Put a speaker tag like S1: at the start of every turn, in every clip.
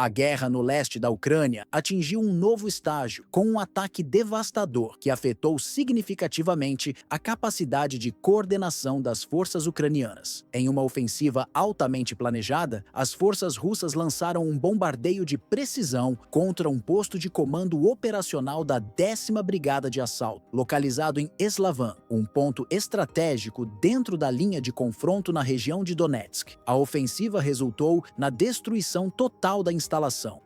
S1: A guerra no leste da Ucrânia atingiu um novo estágio, com um ataque devastador que afetou significativamente a capacidade de coordenação das forças ucranianas. Em uma ofensiva altamente planejada, as forças russas lançaram um bombardeio de precisão contra um posto de comando operacional da 10ª Brigada de Assalto, localizado em Eslavan, um ponto estratégico dentro da linha de confronto na região de Donetsk. A ofensiva resultou na destruição total da instalação,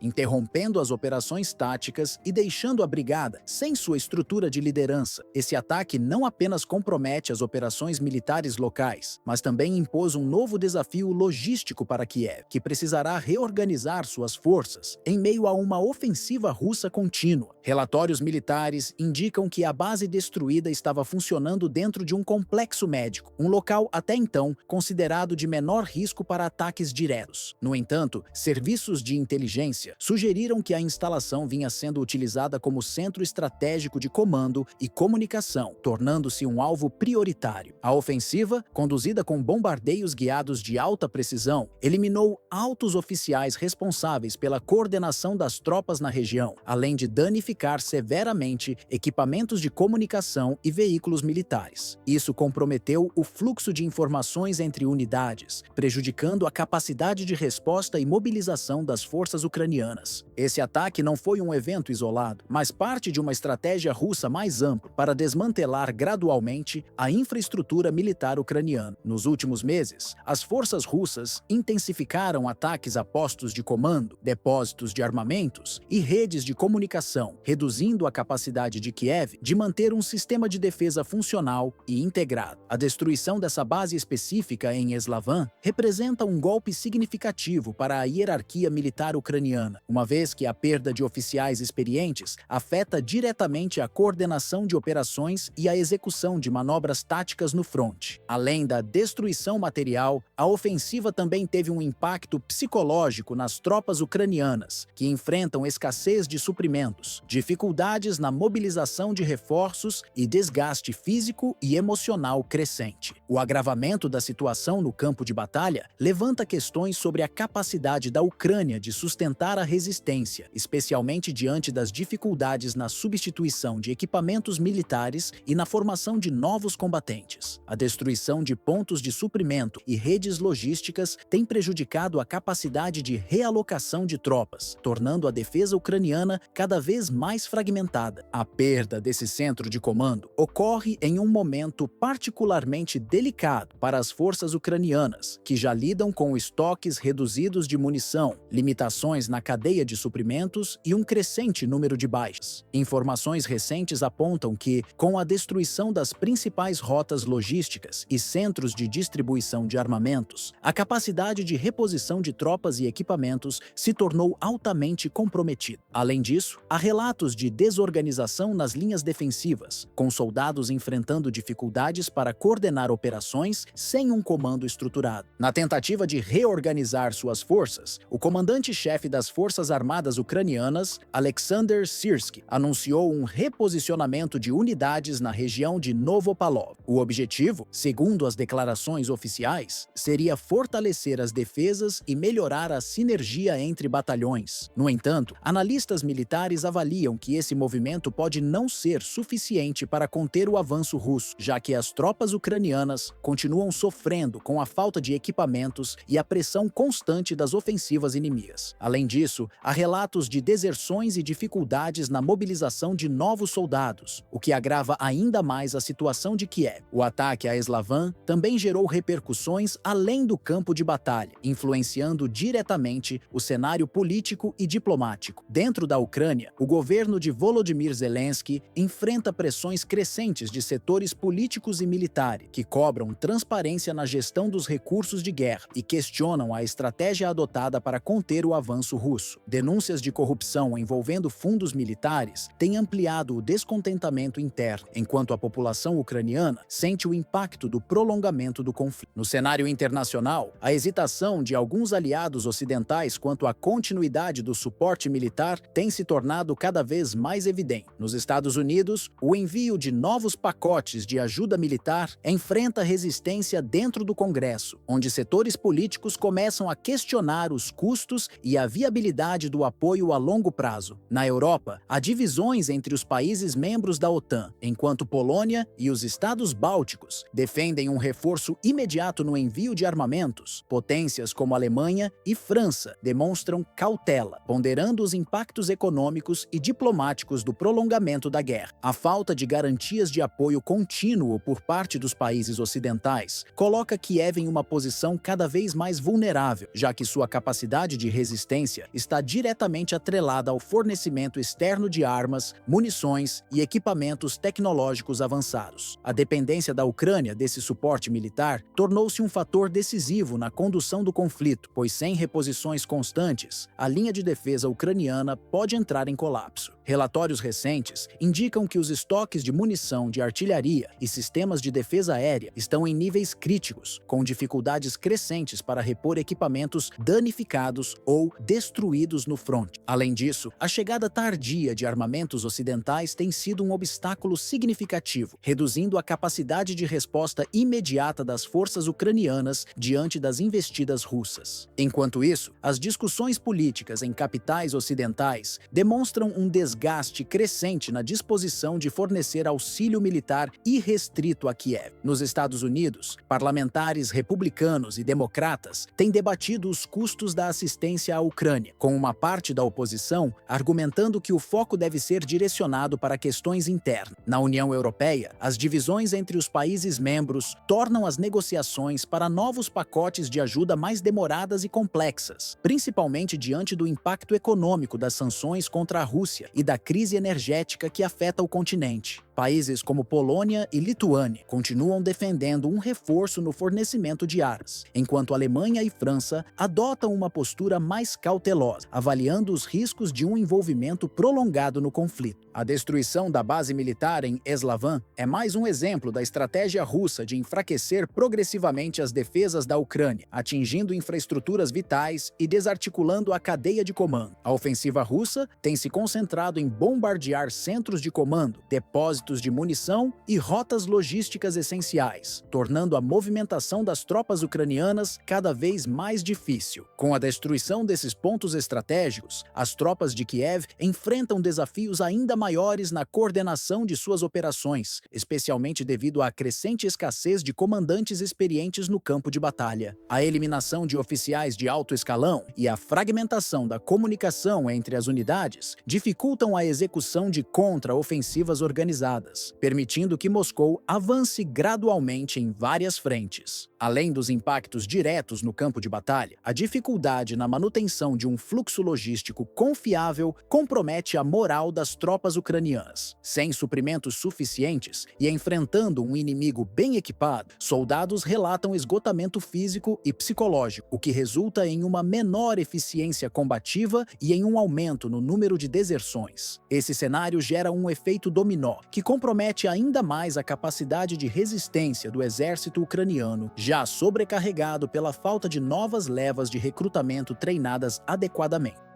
S1: interrompendo as operações táticas e deixando a brigada sem sua estrutura de liderança. Esse ataque não apenas compromete as operações militares locais, mas também impôs um novo desafio logístico para Kiev, que precisará reorganizar suas forças em meio a uma ofensiva russa contínua. Relatórios militares indicam que a base destruída estava funcionando dentro de um complexo médico, um local até então considerado de menor risco para ataques diretos. No entanto, serviços de inteligência sugeriram que a instalação vinha sendo utilizada como centro estratégico de comando e comunicação, tornando-se um alvo prioritário. A ofensiva, conduzida com bombardeios guiados de alta precisão, eliminou altos oficiais responsáveis pela coordenação das tropas na região, além de danificar severamente equipamentos de comunicação e veículos militares. Isso comprometeu o fluxo de informações entre unidades, prejudicando a capacidade de resposta e mobilização das forças ucranianas. Esse ataque não foi um evento isolado, mas parte de uma estratégia russa mais ampla para desmantelar gradualmente a infraestrutura militar ucraniana. Nos últimos meses, as forças russas intensificaram ataques a postos de comando, depósitos de armamentos e redes de comunicação, reduzindo a capacidade de Kiev de manter um sistema de defesa funcional e integrado. A destruição dessa base específica em Eslavan representa um golpe significativo para a hierarquia militar ucraniana, uma vez que a perda de oficiais experientes afeta diretamente a coordenação de operações e a execução de manobras táticas no fronte. Além da destruição material, a ofensiva também teve um impacto psicológico nas tropas ucranianas, que enfrentam escassez de suprimentos, dificuldades na mobilização de reforços e desgaste físico e emocional crescente. O agravamento da situação no campo de batalha levanta questões sobre a capacidade da Ucrânia de sustentar a resistência, especialmente diante das dificuldades na substituição de equipamentos militares e na formação de novos combatentes. A destruição de pontos de suprimento e redes logísticas tem prejudicado a capacidade de realocação de tropas, tornando a defesa ucraniana cada vez mais fragmentada. A perda desse centro de comando ocorre em um momento particularmente delicado para as forças ucranianas, que já lidam com estoques reduzidos de munição, limitações na cadeia de suprimentos e um crescente número de baixas. Informações recentes apontam que, com a destruição das principais rotas logísticas e centros de distribuição de armamentos, a capacidade de reposição de tropas e equipamentos se tornou altamente comprometida. Além disso, há relatos de desorganização nas linhas defensivas, com soldados enfrentando dificuldades para coordenar operações sem um comando estruturado. Na tentativa de reorganizar suas forças, o comandante-chefe das Forças Armadas Ucranianas, Alexander Syrskyi, anunciou um reposicionamento de unidades na região de Novopalov. O objetivo, segundo as declarações oficiais, seria fortalecer as defesas e melhorar a sinergia entre batalhões. No entanto, analistas militares avaliam que esse movimento pode não ser suficiente para conter o avanço russo, já que as tropas ucranianas continuam sofrendo com a falta de equipamentos e a pressão constante das ofensivas inimigas. Além disso, há relatos de deserções e dificuldades na mobilização de novos soldados, o que agrava ainda mais a situação de Kiev. O ataque a Eslavan também gerou repercussões além do campo de batalha, influenciando diretamente o cenário político e diplomático. Dentro da Ucrânia, o governo de Volodymyr Zelensky enfrenta pressões crescentes de setores políticos e militares, que cobram transparência na gestão dos recursos de guerra e questionam a estratégia adotada para conter o avanço russo. Denúncias de corrupção envolvendo fundos militares têm ampliado o descontentamento interno, enquanto a população ucraniana sente o impacto do prolongamento do conflito. No cenário internacional, a hesitação de alguns aliados ocidentais quanto à continuidade do suporte militar tem se tornado cada vez mais evidente. Nos Estados Unidos, o envio de novos pacotes de ajuda militar enfrenta resistência dentro do Congresso, onde setores políticos começam a questionar os custos e a viabilidade do apoio a longo prazo. Na Europa, há divisões entre os países membros da OTAN, enquanto Polônia e os estados bálticos defendem um reforço imediato no envio de armamentos. Potências como Alemanha e França demonstram cautela, ponderando os impactos econômicos e diplomáticos do prolongamento da guerra. A falta de garantias de apoio contínuo por parte dos países ocidentais coloca Kiev em uma posição cada vez mais vulnerável, já que sua capacidade de resistência está diretamente atrelada ao fornecimento externo de armas, munições e equipamentos tecnológicos avançados. A dependência da Ucrânia desse suporte militar tornou-se um fator decisivo na condução do conflito, pois sem reposições constantes, a linha de defesa ucraniana pode entrar em colapso. Relatórios recentes indicam que os estoques de munição de artilharia e sistemas de defesa aérea estão em níveis críticos, com dificuldades crescentes para repor equipamentos danificados ou destruídos no fronte. Além disso, a chegada tardia de armamentos ocidentais tem sido um obstáculo significativo, reduzindo a capacidade de resposta imediata das forças ucranianas diante das investidas russas. Enquanto isso, as discussões políticas em capitais ocidentais demonstram um desgaste crescente na disposição de fornecer auxílio militar irrestrito a Kiev. Nos Estados Unidos, parlamentares republicanos e democratas têm debatido os custos da assistência à Ucrânia, com uma parte da oposição argumentando que o foco deve ser direcionado para questões internas. Na União Europeia, as divisões entre os países membros tornam as negociações para novos pacotes de ajuda mais demoradas e complexas, principalmente diante do impacto econômico das sanções contra a Rússia e da crise energética que afeta o continente. Países como Polônia e Lituânia continuam defendendo um reforço no fornecimento de armas, enquanto Alemanha e França adotam uma postura mais cautelosa, avaliando os riscos de um envolvimento prolongado no conflito. A destruição da base militar em Eslavan é mais um exemplo da estratégia russa de enfraquecer progressivamente as defesas da Ucrânia, atingindo infraestruturas vitais e desarticulando a cadeia de comando. A ofensiva russa tem se concentrado em bombardear centros de comando, depósitos de munição e rotas logísticas essenciais, tornando a movimentação das tropas ucranianas cada vez mais difícil. Com a destruição desses pontos estratégicos, as tropas de Kiev enfrentam desafios ainda maiores na coordenação de suas operações, especialmente devido à crescente escassez de comandantes experientes no campo de batalha. A eliminação de oficiais de alto escalão e a fragmentação da comunicação entre as unidades dificultam a execução de contra-ofensivas organizadas, permitindo que Moscou avance gradualmente em várias frentes. Além dos impactos diretos no campo de batalha, a dificuldade na manutenção de um fluxo logístico confiável compromete a moral das tropas ucranianas. Sem suprimentos suficientes e enfrentando um inimigo bem equipado, soldados relatam esgotamento físico e psicológico, o que resulta em uma menor eficiência combativa e em um aumento no número de deserções. Esse cenário gera um efeito dominó, que compromete ainda mais a capacidade de resistência do exército ucraniano, já sobrecarregado pela falta de novas levas de recrutamento treinadas adequadamente.